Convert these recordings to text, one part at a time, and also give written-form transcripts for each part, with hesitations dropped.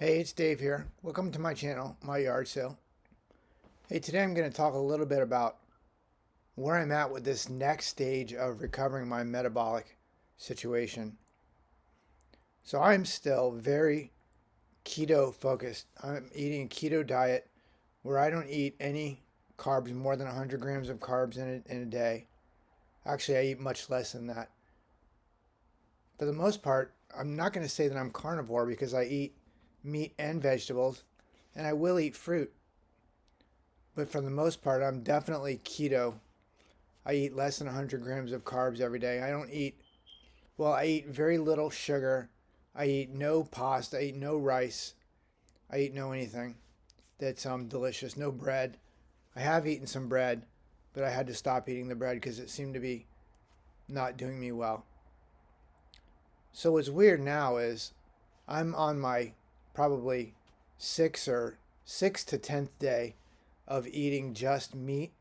Hey, it's Dave here. Welcome to my channel, My Yard Sale. Hey, today I'm going to talk a little bit about where I'm at with this next stage of recovering my metabolic situation. So I'm still very keto focused. I'm eating a keto diet where I don't eat any carbs, more than 100 grams of carbs in a day. Actually, I eat much less than that. For the most part, I'm not going to say that I'm carnivore because I eat meat and vegetables, and I will eat fruit. But for the most part, I'm definitely keto. I eat less than 100 grams of carbs every day. I don't eat, well, I eat very little sugar. I eat no pasta. I eat no rice. I eat no anything that's delicious. No bread. I have eaten some bread, but I had to stop eating the bread because it seemed to be not doing me well. So what's weird now is I'm on my probably sixth to 10th day of eating just meat,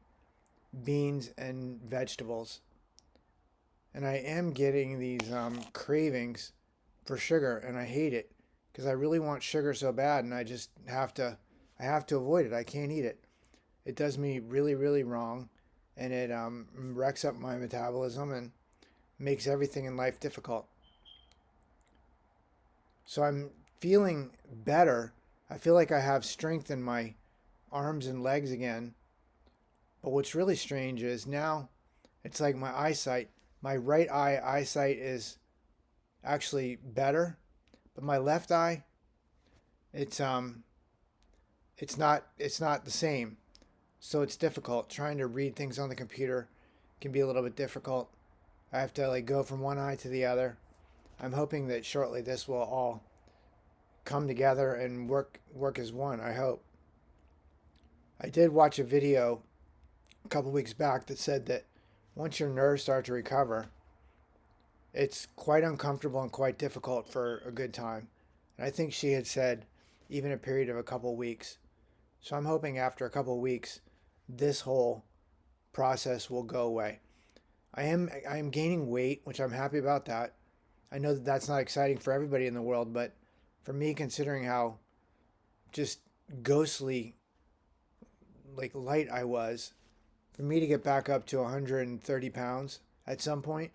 beans, and vegetables. And I am getting these cravings for sugar, and I hate it because I really want sugar so bad, and I have to avoid it. I can't eat it. It does me really, really wrong, and it wrecks up my metabolism and makes everything in life difficult. So I'm feeling better. I feel like I have strength in my arms and legs again. But what's really strange is now it's like my eyesight, my right eye eyesight is actually better, but my left eye, it's it's not the same. So it's difficult trying to read things on the computer can be a little bit difficult. I have to like go from one eye to the other. I'm hoping that shortly this will all come together and work as one, I hope. I did watch a video a couple weeks back that said that once your nerves start to recover, it's quite uncomfortable and quite difficult for a good time. And I think she had said even a period of a couple weeks. So I'm hoping after a couple weeks, this whole process will go away. I am gaining weight, which I'm happy about that. I know that that's not exciting for everybody in the world, but for me, considering how just ghostly like light I was, for me to get back up to 130 pounds at some point,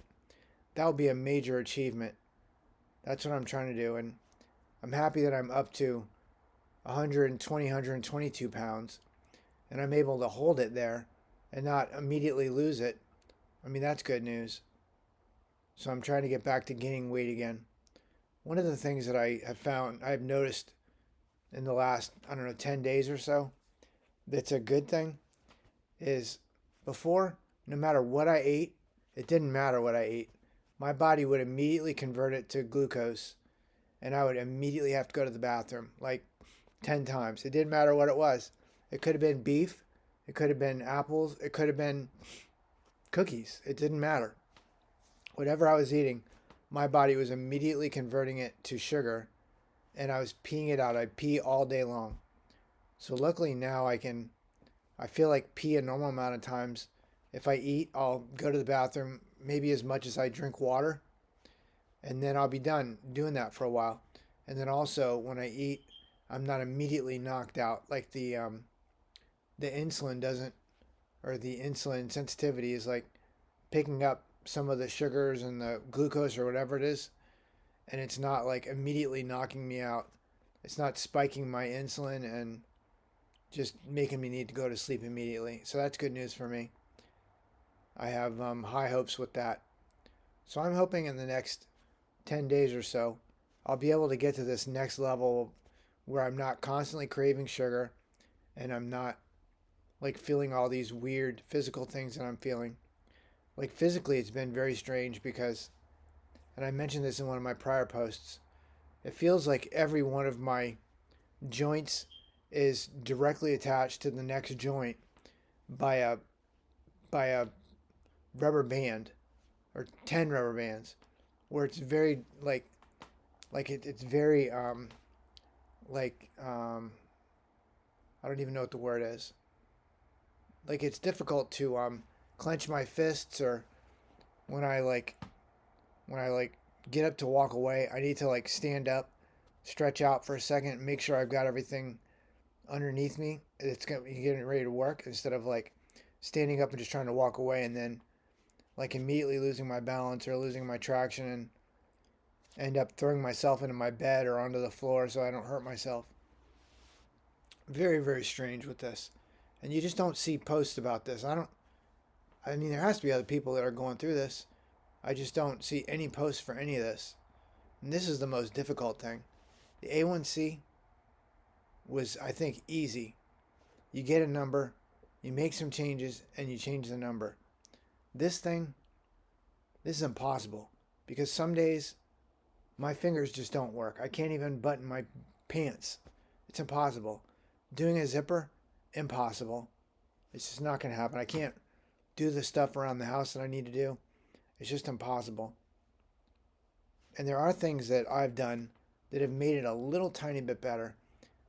that would be a major achievement. That's what I'm trying to do, and I'm happy that I'm up to 120, 122 pounds, and I'm able to hold it there and not immediately lose it. I mean, that's good news. So I'm trying to get back to gaining weight again. One of the things that I've noticed in the last, I don't know, 10 days or so, that's a good thing is before, no matter what I ate, it didn't matter what I ate. My body would immediately convert it to glucose, and I would immediately have to go to the bathroom like 10 times. It didn't matter what it was. It could have been beef, it could have been apples, it could have been cookies. It didn't matter. Whatever I was eating, my body was immediately converting it to sugar, and I was peeing it out. I pee all day long. So luckily now I feel like pee a normal amount of times. If I eat, I'll go to the bathroom maybe as much as I drink water, and then I'll be done doing that for a while. And then also when I eat, I'm not immediately knocked out like the insulin doesn't, or the insulin sensitivity is like picking up some of the sugars and the glucose or whatever it is, and it's not like immediately knocking me out. It's not spiking my insulin and just making me need to go to sleep immediately. So that's good news for me. I have high hopes with that. So I'm hoping in the next 10 days or so, I'll be able to get to this next level where I'm not constantly craving sugar and I'm not like feeling all these weird physical things that I'm feeling. Like physically, it's been very strange because, and I mentioned this in one of my prior posts, it feels like every one of my joints is directly attached to the next joint by a rubber band or 10 rubber bands where it's very it's very like I don't even know what the word is. Like it's difficult to clench my fists, or when I like when I like get up to walk away, I need to like stand up stretch out for a second, make sure I've got everything underneath me. It's gonna be getting ready to work instead of like standing up and just trying to walk away and then like immediately losing my balance or losing my traction and end up throwing myself into my bed or onto the floor so I don't hurt myself. Very, very strange with this. And you just don't see posts about this. I mean, there has to be other people that are going through this. I just don't see any posts for any of this. And this is the most difficult thing. The A1C was, I think, easy. You get a number, you make some changes, and you change the number. This thing, this is impossible because some days my fingers just don't work. I can't even button my pants. It's impossible. Doing a zipper, impossible. It's just not going to happen. I can't do the stuff around the house that I need to do. It's just impossible. And there are things that I've done that have made it a little tiny bit better.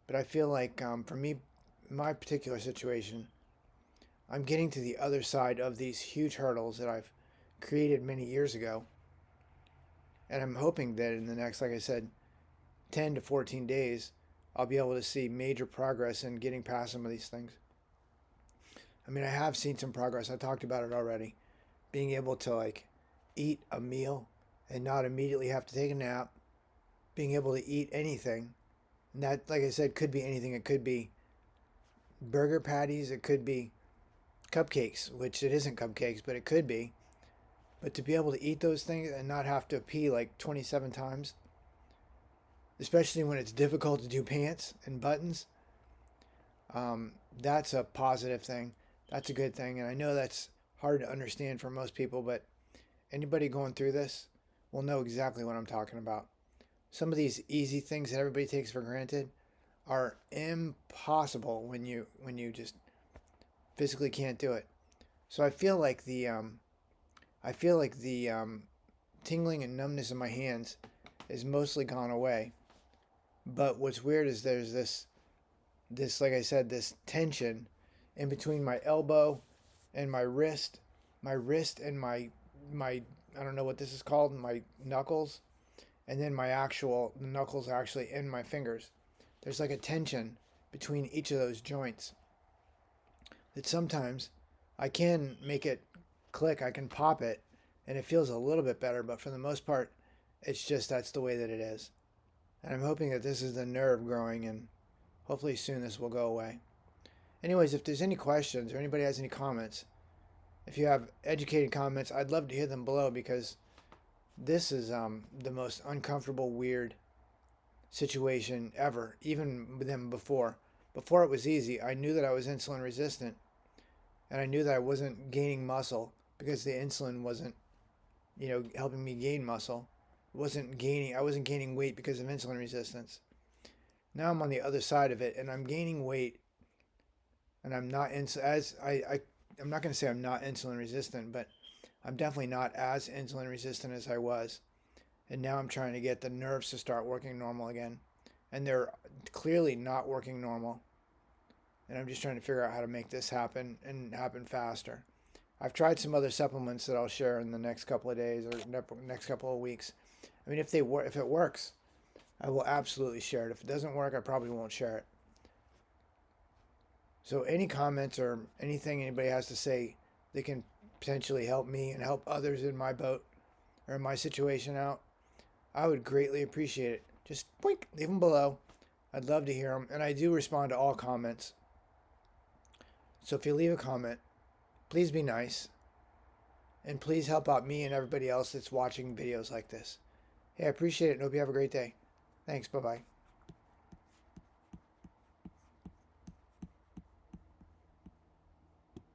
But I feel like for me, my particular situation, I'm getting to the other side of these huge hurdles that I've created many years ago. And I'm hoping that in the next, like I said, 10 to 14 days, I'll be able to see major progress in getting past some of these things. I mean, I have seen some progress. I talked about it already. Being able to like eat a meal and not immediately have to take a nap. Being able to eat anything. And that, like I said, could be anything. It could be burger patties. It could be cupcakes, which it isn't cupcakes, but it could be. But to be able to eat those things and not have to pee like 27 times, especially when it's difficult to do pants and buttons, that's a positive thing. That's a good thing. And I know that's hard to understand for most people, but anybody going through this will know exactly what I'm talking about. Some of these easy things that everybody takes for granted are impossible when you just physically can't do it. So I feel like the tingling and numbness in my hands is mostly gone away. But what's weird is there's this like I said, this tension in between my elbow and my wrist and my I don't know what this is called, my knuckles, and then my actual knuckles are actually in my fingers. There's like a tension between each of those joints that sometimes I can make it click, I can pop it, and it feels a little bit better, but for the most part, it's just that's the way that it is. And I'm hoping that this is the nerve growing, and hopefully soon this will go away. Anyways, if there's any questions or anybody has any comments, if you have educated comments, I'd love to hear them below because this is the most uncomfortable, weird situation ever, even than before. Before it was easy. I knew that I was insulin resistant, and I knew that I wasn't gaining muscle because the insulin wasn't, helping me gain muscle. I wasn't gaining weight because of insulin resistance. Now I'm on the other side of it, and I'm gaining weight, and I'm not I'm not going to say I'm not insulin resistant, but I'm definitely not as insulin resistant as I was. And now I'm trying to get the nerves to start working normal again. And they're clearly not working normal. And I'm just trying to figure out how to make this happen and happen faster. I've tried some other supplements that I'll share in the next couple of days or next couple of weeks. I mean, if it works, I will absolutely share it. If it doesn't work, I probably won't share it. So any comments or anything anybody has to say that can potentially help me and help others in my boat or in my situation out, I would greatly appreciate it. Just boink, leave them below. I'd love to hear them. And I do respond to all comments. So if you leave a comment, please be nice. And please help out me and everybody else that's watching videos like this. Hey, I appreciate it and hope you have a great day. Thanks. Bye-bye.